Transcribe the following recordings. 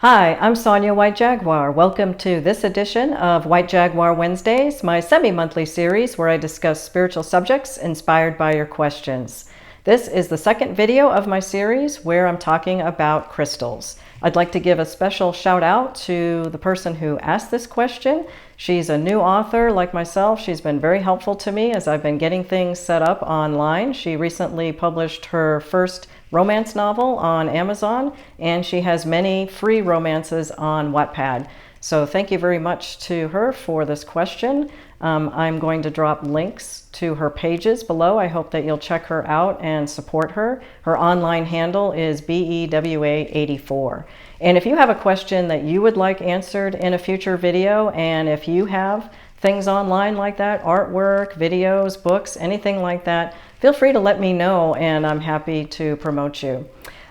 Hi, I'm Sonya White Jaguar. Welcome to this edition of White Jaguar Wednesdays, my semi-monthly series where I discuss spiritual subjects inspired by your questions. This is the second video of my series where I'm talking about crystals. I'd like to give a special shout out to the person who asked this question. She's a new author like myself. She's been very helpful to me as I've been getting things set up online. She recently published her first romance novel on Amazon, and she has many free romances on Wattpad. So thank you very much to her for this question. I'm going to drop links to her pages below. I hope that you'll check her out and support her. Her online handle is BEWA84. And if you have a question that you would like answered in a future video, and if you have things online like that, artwork, videos, books, anything like that, feel free to let me know and I'm happy to promote you.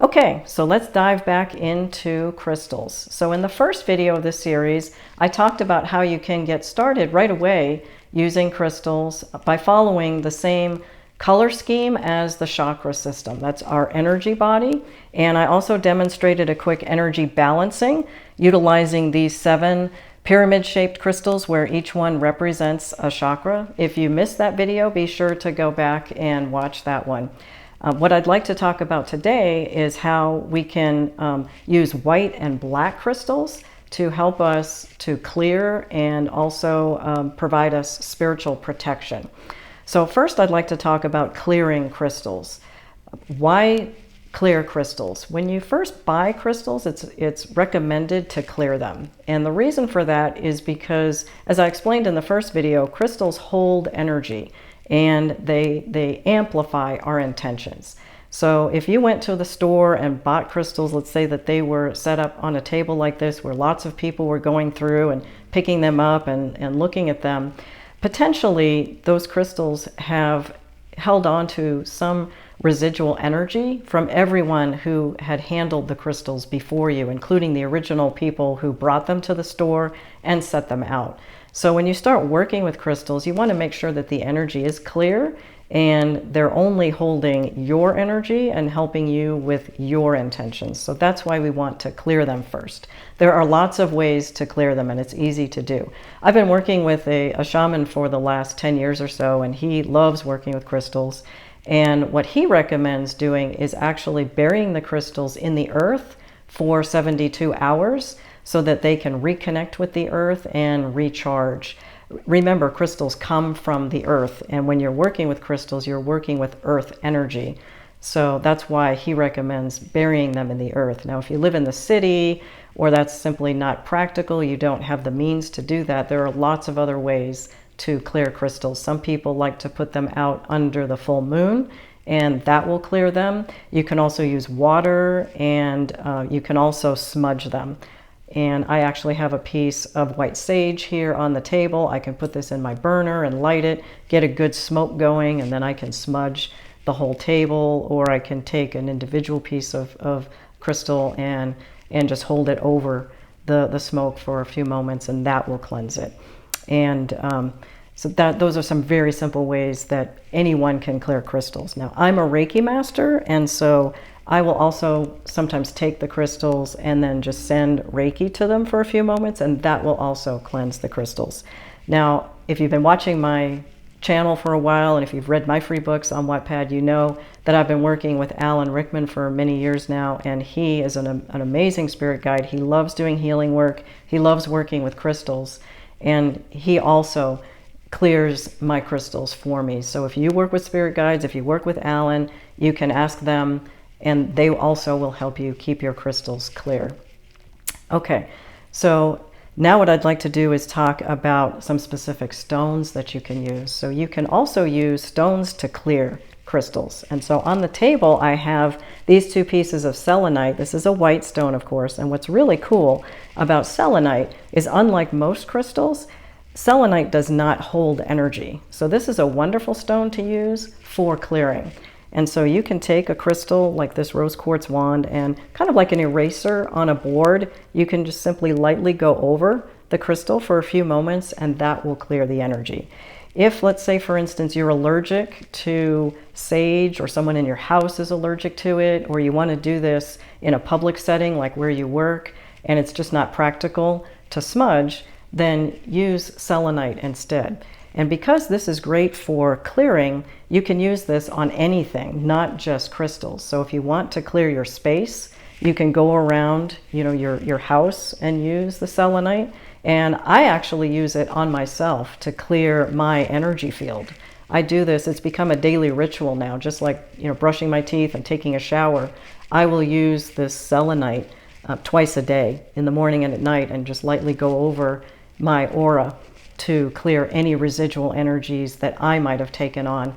Okay, so let's dive back into crystals. So in the first video of this series, I talked about how you can get started right away using crystals by following the same color scheme as the chakra system. That's our energy body. And I also demonstrated a quick energy balancing utilizing these 7 pyramid-shaped crystals where each one represents a chakra. If you missed that video, be sure to go back and watch that one. What I'd like to talk about today is how we can use white and black crystals to help us to clear and also provide us spiritual protection. So first I'd like to talk about clearing crystals. Why clear crystals? When you first buy crystals, it's recommended to clear them. And the reason for that is because, as I explained in the first video, crystals hold energy and they amplify our intentions. So if you went to the store and bought crystals, let's say that they were set up on a table like this where lots of people were going through and picking them up and looking at them, potentially those crystals have held on to some residual energy from everyone who had handled the crystals before you, including the original people who brought them to the store and set them out. So when you start working with crystals, you want to make sure that the energy is clear and they're only holding your energy and helping you with your intentions. So that's why we want to clear them first. There are lots of ways to clear them and it's easy to do. I've been working with a shaman for the last 10 years or so, and he loves working with crystals. And what he recommends doing is actually burying the crystals in the earth for 72 hours so that they can reconnect with the earth and recharge. Remember, crystals come from the earth, and when you're working with crystals, you're working with earth energy. So that's why he recommends burying them in the earth. Now, if you live in the city or that's simply not practical, you don't have the means to do that, there are lots of other ways to clear crystals. Some people like to put them out under the full moon, and that will clear them. You can also use water, and you can also smudge them. And I actually have a piece of white sage here on the table. I can put this in my burner and light it, get a good smoke going, and then I can smudge the whole table, or I can take an individual piece of crystal and just hold it over the smoke for a few moments, and that will cleanse it. And so those are some very simple ways that anyone can clear crystals. Now, I'm a Reiki master, and so I will also sometimes take the crystals and then just send Reiki to them for a few moments, and that will also cleanse the crystals. Now, if you've been watching my channel for a while, and if you've read my free books on Wattpad, you know that I've been working with Rickman for many years now, and he is an amazing spirit guide. He loves doing healing work. He loves working with crystals, and he also clears my crystals for me. So if you work with spirit guides, if you work with Alan, you can ask them, and they also will help you keep your crystals clear. Okay, so now what I'd like to do is talk about some specific stones that you can use. So you can also use stones to clear crystals. And so on the table, I have these 2 pieces of selenite. This is a white stone, of course. And what's really cool about selenite is, unlike most crystals, selenite does not hold energy. So this is a wonderful stone to use for clearing. And so you can take a crystal like this rose quartz wand, and kind of like an eraser on a board, you can just simply lightly go over the crystal for a few moments, and that will clear the energy. If, let's say, for instance, you're allergic to sage, or someone in your house is allergic to it, or you want to do this in a public setting like where you work, and it's just not practical to smudge, then use selenite instead. And because this is great for clearing, you can use this on anything, not just crystals. So if you want to clear your space, you can go around, your house and use the selenite. And I actually use it on myself to clear my energy field. I do this, it's become a daily ritual now, just like brushing my teeth and taking a shower. I will use this selenite twice a day, in the morning and at night, and just lightly go over my aura to clear any residual energies that I might have taken on.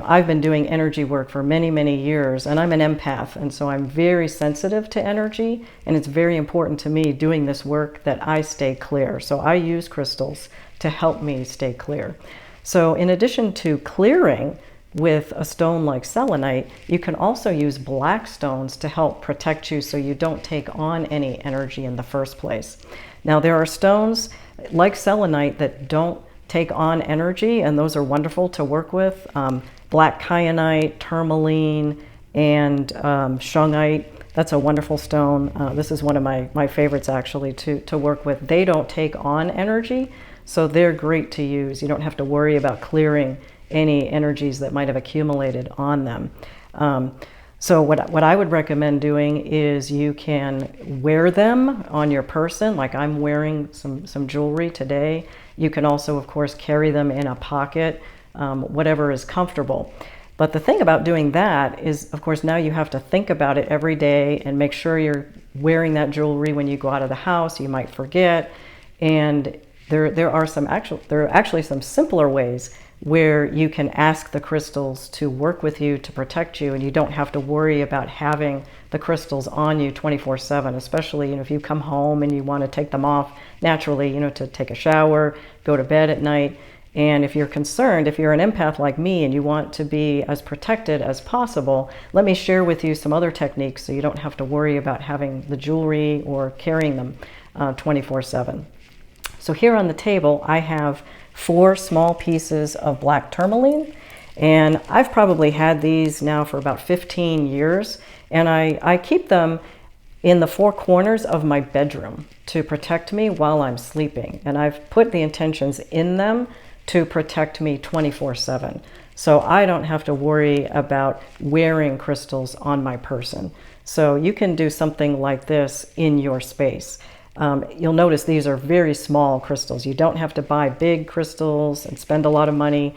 I've been doing energy work for many, many years, and I'm an empath, and so I'm very sensitive to energy, and it's very important to me doing this work that I stay clear. So I use crystals to help me stay clear. So in addition to clearing with a stone like selenite, you can also use black stones to help protect you so you don't take on any energy in the first place. Now, there are stones like selenite that don't take on energy, and those are wonderful to work with. Black kyanite, tourmaline, and shungite. That's a wonderful stone. This is one of my favorites actually to work with. They don't take on energy, so they're great to use. You don't have to worry about clearing any energies that might have accumulated on them. So what I would recommend doing is you can wear them on your person, like I'm wearing some jewelry today. You can also, of course, carry them in a pocket, whatever is comfortable. But the thing about doing that is, of course, now you have to think about it every day and make sure you're wearing that jewelry when you go out of the house. You might forget. And there are actually some simpler ways where you can ask the crystals to work with you to protect you, and you don't have to worry about having the crystals on you 24/7, especially if you come home and you want to take them off naturally, to take a shower, go to bed at night. And if you're concerned, if you're an empath like me and you want to be as protected as possible, let me share with you some other techniques so you don't have to worry about having the jewelry or carrying them 24/7. So here on the table, I have 4 small pieces of black tourmaline, and I've probably had these now for about 15 years, and I keep them in the 4 corners of my bedroom to protect me while I'm sleeping, and I've put the intentions in them to protect me 24/7. So I don't have to worry about wearing crystals on my person. So you can do something like this in your space. You'll notice these are very small crystals. You don't have to buy big crystals and spend a lot of money.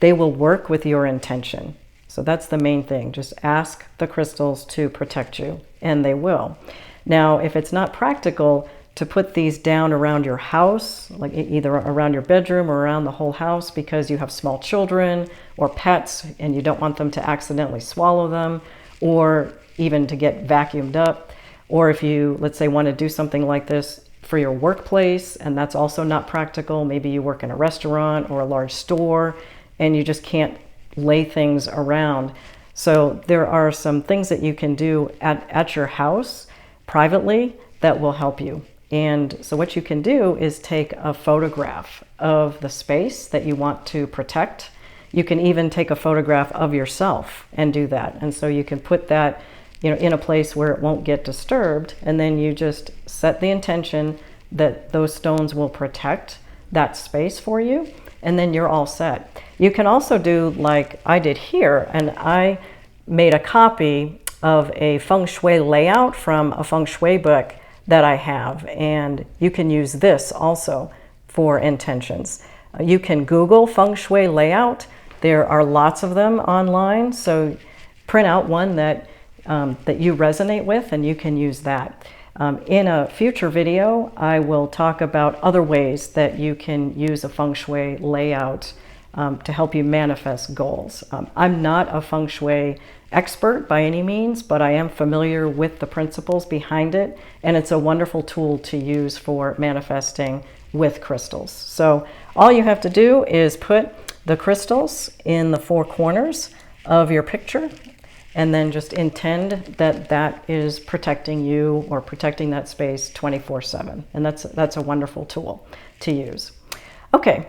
They will work with your intention. So that's the main thing. Just ask the crystals to protect you, and they will. Now, if it's not practical to put these down around your house, like either around your bedroom or around the whole house because you have small children or pets and you don't want them to accidentally swallow them, or even to get vacuumed up, or if you, let's say, want to do something like this for your workplace and that's also not practical, maybe you work in a restaurant or a large store and you just can't lay things around. So there are some things that you can do at your house privately that will help you. And so what you can do is take a photograph of the space that you want to protect. You can even take a photograph of yourself and do that. And so you can put that in a place where it won't get disturbed, and then you just set the intention that those stones will protect that space for you, and then you're all set. You can also do like I did here, and I made a copy of a feng shui layout from a feng shui book that I have, and you can use this also for intentions. You can Google feng shui layout. There are lots of them online, so print out one that you resonate with, and you can use that. In a future video, I will talk about other ways that you can use a feng shui layout to help you manifest goals. I'm not a feng shui expert by any means, but I am familiar with the principles behind it, and it's a wonderful tool to use for manifesting with crystals. So all you have to do is put the crystals in the 4 corners of your picture, and then just intend that that is protecting you or protecting that space 24/7. And that's a wonderful tool to use. Okay,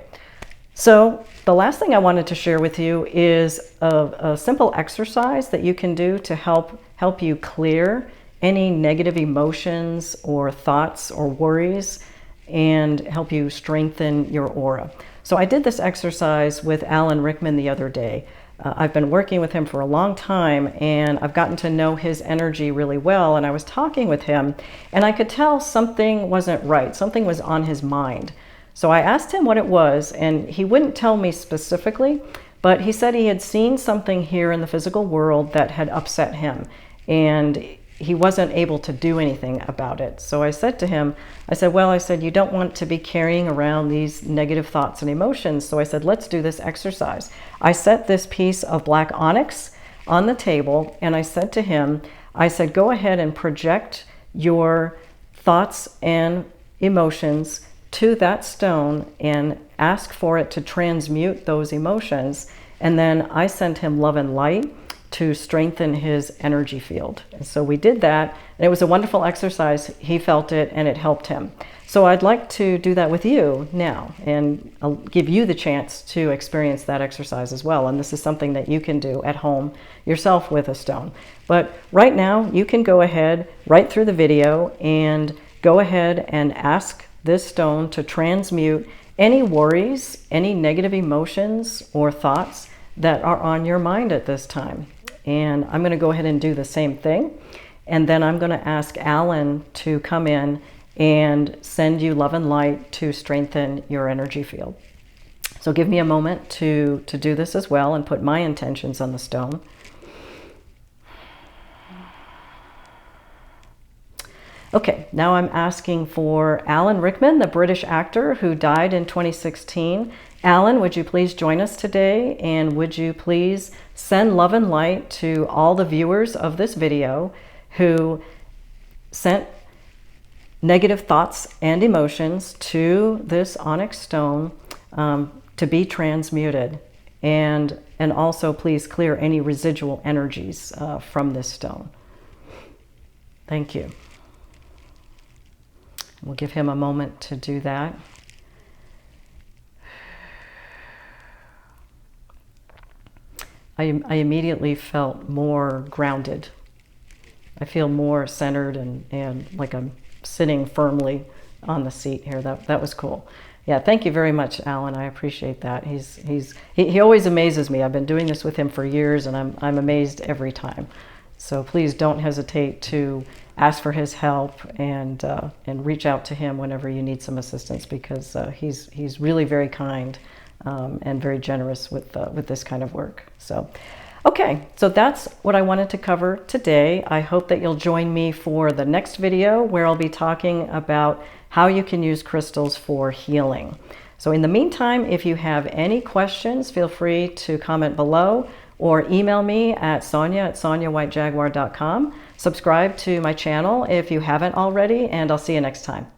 so the last thing I wanted to share with you is a simple exercise that you can do to help you clear any negative emotions or thoughts or worries and help you strengthen your aura. So I did this exercise with Alan Rickman the other day. I've been working with him for a long time, and I've gotten to know his energy really well. And I was talking with him, and I could tell something wasn't right. Something was on his mind. So I asked him what it was, and he wouldn't tell me specifically, but he said he had seen something here in the physical world that had upset him, and he wasn't able to do anything about it. So I said to him, well, you don't want to be carrying around these negative thoughts and emotions. So I said, let's do this exercise. I set this piece of black onyx on the table, and I said to him, go ahead and project your thoughts and emotions to that stone and ask for it to transmute those emotions. And then I sent him love and light to strengthen his energy field. And so we did that, and it was a wonderful exercise. He felt it, and it helped him. So I'd like to do that with you now, and I'll give you the chance to experience that exercise as well. And this is something that you can do at home yourself with a stone. But right now, you can go ahead right through the video and go ahead and ask this stone to transmute any worries, any negative emotions or thoughts that are on your mind at this time. And I'm going to go ahead and do the same thing. And then I'm going to ask Alan to come in and send you love and light to strengthen your energy field. So give me a moment to do this as well and put my intentions on the stone. Okay, now I'm asking for Alan Rickman, the British actor who died in 2016. Alan, would you please join us today, and would you please send love and light to all the viewers of this video who sent negative thoughts and emotions to this onyx stone to be transmuted, and also please clear any residual energies from this stone. Thank you. We'll give him a moment to do that. I immediately felt more grounded. I feel more centered and like I'm sitting firmly on the seat here. That was cool. Yeah, thank you very much, Alan. I appreciate that. He always amazes me. I've been doing this with him for years, and I'm amazed every time. So please don't hesitate to ask for his help and reach out to him whenever you need some assistance, because he's really very kind and very generous with this kind of work. So, okay, so that's what I wanted to cover today. I hope that you'll join me for the next video, where I'll be talking about how you can use crystals for healing. So in the meantime, if you have any questions, feel free to comment below or email me at Sonya@SonyaWhiteJaguar.com. Subscribe to my channel if you haven't already, and I'll see you next time.